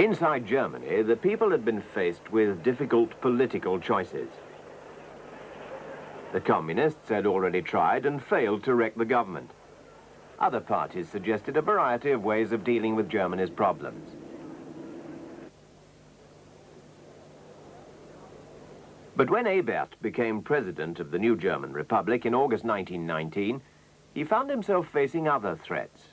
Inside Germany, the people had been faced with difficult political choices. The communists had already tried and failed to wreck the government. Other parties suggested a variety of ways of dealing with Germany's problems. But when Ebert became president of the new German Republic in August 1919, he found himself facing other threats.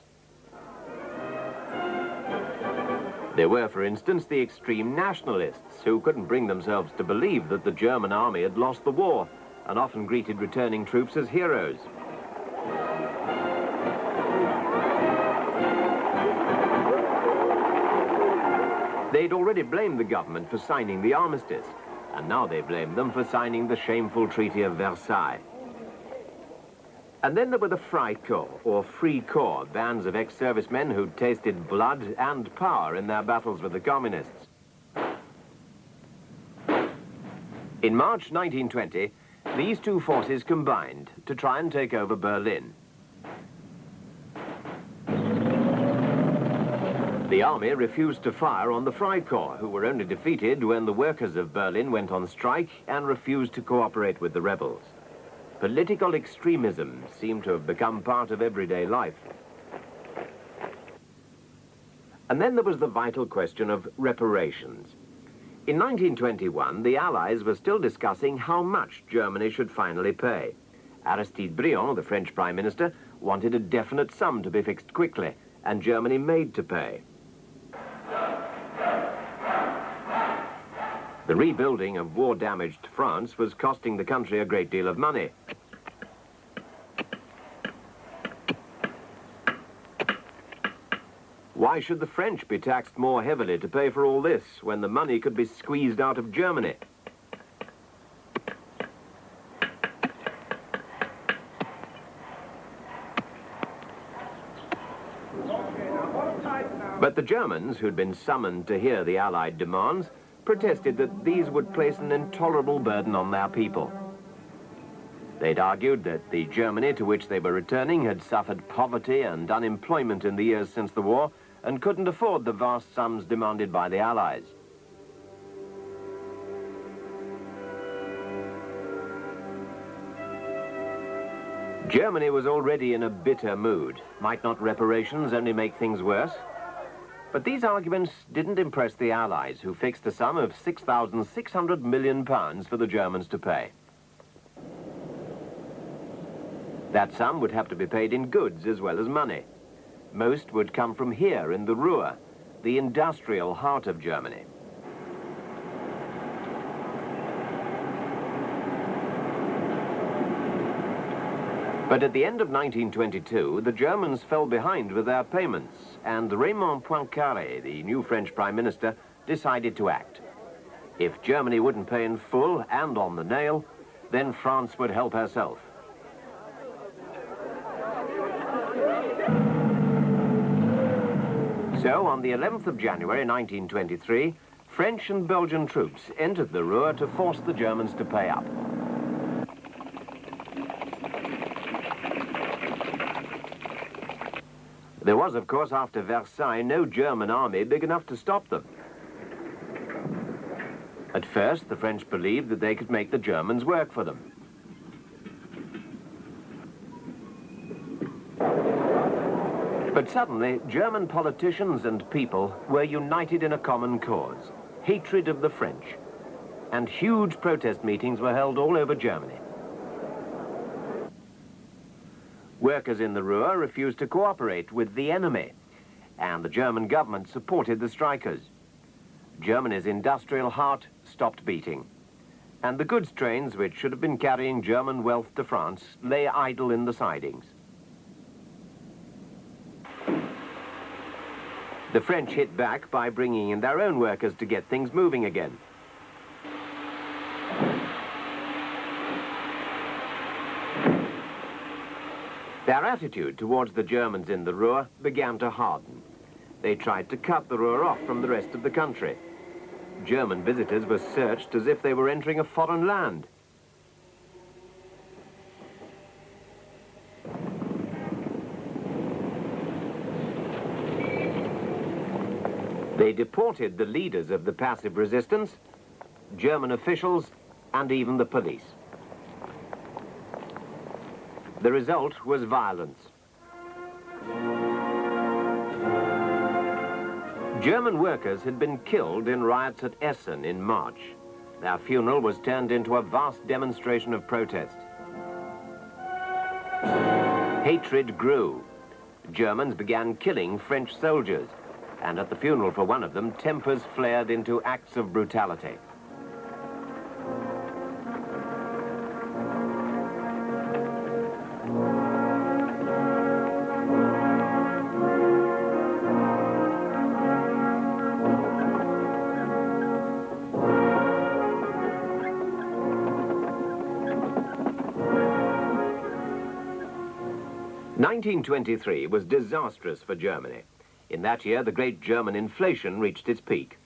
There were, for instance, the extreme nationalists who couldn't bring themselves to believe that the German army had lost the war and often greeted returning troops as heroes. They'd already blamed the government for signing the armistice, and now they blamed them for signing the shameful Treaty of Versailles. And then there were the Freikorps, or Free Corps, bands of ex-servicemen who'd tasted blood and power in their battles with the communists. In March 1920, these two forces combined to try and take over Berlin. The army refused to fire on the Freikorps, who were only defeated when the workers of Berlin went on strike and refused to cooperate with the rebels. Political extremism seemed to have become part of everyday life. And then there was the vital question of reparations. In 1921, the Allies were still discussing how much Germany should finally pay. Aristide Briand, the French Prime Minister, wanted a definite sum to be fixed quickly, and Germany made to pay. The rebuilding of war-damaged France was costing the country a great deal of money. Why should the French be taxed more heavily to pay for all this, when the money could be squeezed out of Germany? But the Germans, who'd been summoned to hear the Allied demands, protested that these would place an intolerable burden on their people. They'd argued that the Germany to which they were returning had suffered poverty and unemployment in the years since the war and couldn't afford the vast sums demanded by the Allies. Germany was already in a bitter mood. Might not reparations only make things worse? But these arguments didn't impress the Allies, who fixed a sum of £6,600 million for the Germans to pay. That sum would have to be paid in goods as well as money. Most would come from here in the Ruhr, the industrial heart of Germany. But at the end of 1922, the Germans fell behind with their payments, and Raymond Poincaré, the new French Prime Minister, decided to act. If Germany wouldn't pay in full and on the nail, then France would help herself. So, on the 11th of January 1923, French and Belgian troops entered the Ruhr to force the Germans to pay up. There was, of course, after Versailles, no German army big enough to stop them. At first, the French believed that they could make the Germans work for them. But suddenly, German politicians and people were united in a common cause, hatred of the French, and huge protest meetings were held all over Germany. Workers in the Ruhr refused to cooperate with the enemy, and the German government supported the strikers. Germany's industrial heart stopped beating, and the goods trains, which should have been carrying German wealth to France, lay idle in the sidings. The French hit back by bringing in their own workers to get things moving again. Their attitude towards the Germans in the Ruhr began to harden. They tried to cut the Ruhr off from the rest of the country. German visitors were searched as if they were entering a foreign land. They deported the leaders of the passive resistance, German officials, and even the police. The result was violence. German workers had been killed in riots at Essen in March. Their funeral was turned into a vast demonstration of protest. Hatred grew. Germans began killing French soldiers, and at the funeral for one of them, tempers flared into acts of brutality. (1923) was disastrous for Germany. In that year, the great German inflation reached its peak.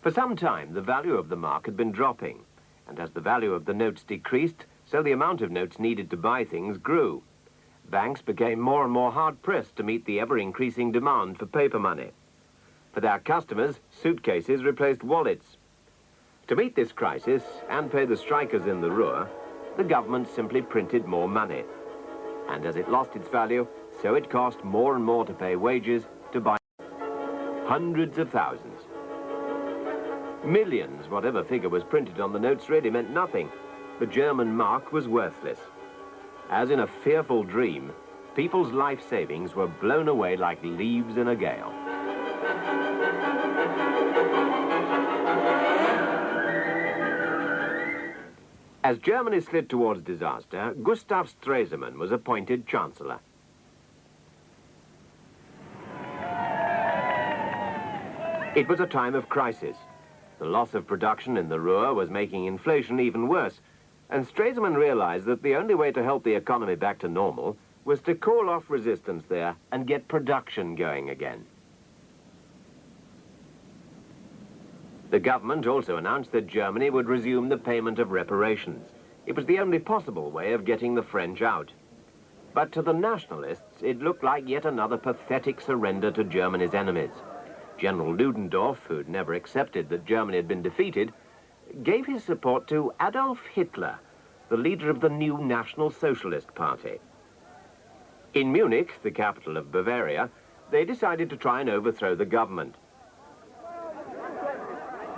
For some time, the value of the mark had been dropping, and as the value of the notes decreased, so the amount of notes needed to buy things grew. Banks became more and more hard-pressed to meet the ever-increasing demand for paper money. For their customers, suitcases replaced wallets. To meet this crisis and pay the strikers in the Ruhr, the government simply printed more money. And as it lost its value, so it cost more and more to pay wages to buy hundreds of thousands. Millions, whatever figure was printed on the notes, really meant nothing. The German mark was worthless. As in a fearful dream, people's life savings were blown away like leaves in a gale. As Germany slid towards disaster, Gustav Stresemann was appointed Chancellor. It was a time of crisis. The loss of production in the Ruhr was making inflation even worse, and Stresemann realized that the only way to help the economy back to normal was to call off resistance there and get production going again. The government also announced that Germany would resume the payment of reparations. It was the only possible way of getting the French out. But to the nationalists, it looked like yet another pathetic surrender to Germany's enemies. General Ludendorff, who'd never accepted that Germany had been defeated, gave his support to Adolf Hitler, the leader of the new National Socialist Party. In Munich, the capital of Bavaria, they decided to try and overthrow the government.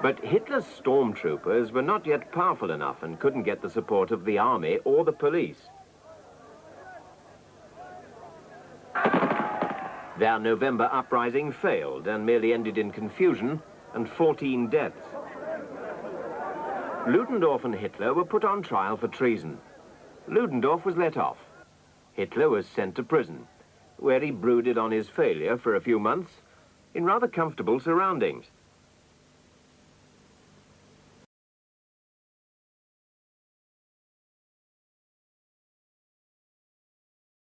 But Hitler's stormtroopers were not yet powerful enough and couldn't get the support of the army or the police. Their November uprising failed and merely ended in confusion and 14 deaths. Ludendorff and Hitler were put on trial for treason. Ludendorff was let off. Hitler was sent to prison, where he brooded on his failure for a few months in rather comfortable surroundings.